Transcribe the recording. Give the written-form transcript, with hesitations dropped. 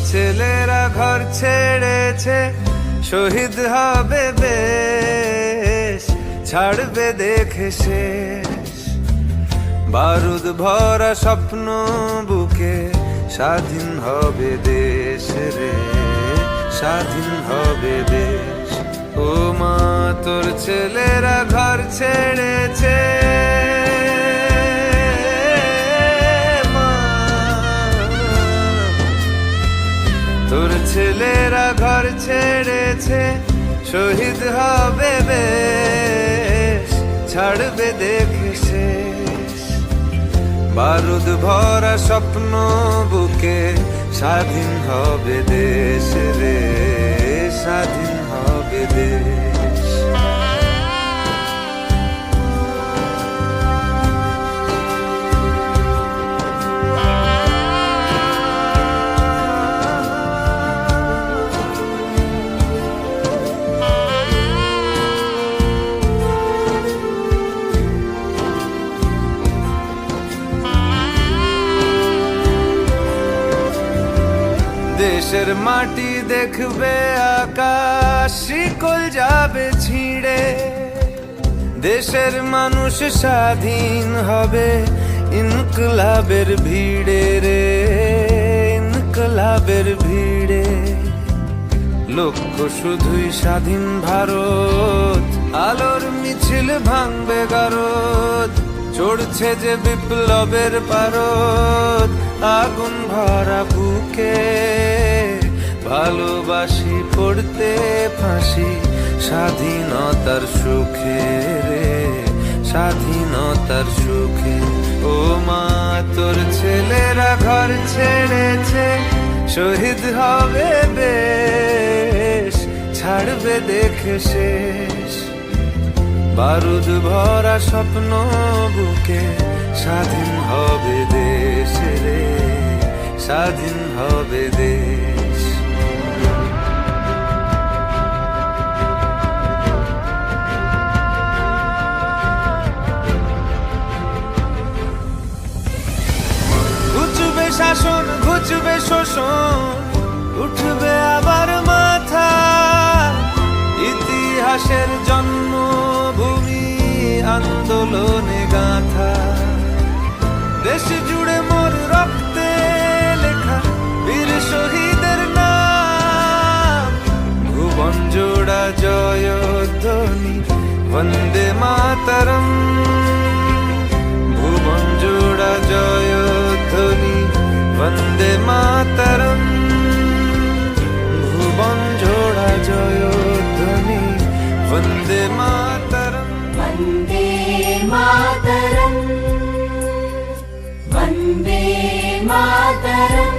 ছেলেরা ঘর ছেড়েছে, শহীদ হবে বেশ, ছাড়বে দেখে শেষ। বারুদ ভরা স্বপ্ন বুকে, স্বাধীন হবে দেশ রে, স্বাধীন হবে দেশ। ও মা তোর ছেলেরা ঘর ছেড়েছে, তোর ছেলেরা ঘর ছেড়েছে, শহীদ হবে বেশ, ছাড়বে দেখে শেষ। বারুদ ভরা স্বপ্ন বুকে, স্বাধীন হবে দেশ রে, স্বাধীন হবে দেশ। দেশের মাটি দেখবে আকাশ, শিকল যাবে ছিঁড়ে। দেশের মানুষ স্বাধীন হবে ইনকলাবের ভিড়ে রে, ইনকলাবের ভিড়ে। লক্ষ্য শুধুই স্বাধীন ভারত, আলোর মিছিল ভাঙবে গারদ। চড়ছে যে বিপ্লবের পারদ, আগুন ভরা বুকে, ভালোবাসি পড়তে ফাঁসি, স্বাধীনতার সুখে রে, স্বাধীনতার সুখে। ও মা তোর ছেলেরা ঘর ছেড়েছে, শহীদ হবে বেশ, ছাড়বে দেখে শেষ। বারুদ ভরা স্বপ্ন বুকে, স্বাধীন হবে দেশ রে, স্বাধীন হবে দেশ। ঘুচবে শাসন, ঘুচবে শোষণ, উঠবে আবার মাথা। ইতিহাসের জন্মভূমি, আন্দোলনে গাথা। দেশ জুড়ে মোর রক্তে লেখা বীর শহীদের নাম। ভুবন জোড়া জয়ধ্বনি, বন্দে মাতরম। ভুবন জোড়া জয়ধ্বনি, বন্দে মাতরম। ভুবন জোড়া জয়ধ্বনি, বন্দে মাতরম। वन्दे मातरम्, वन्दे मातरम्।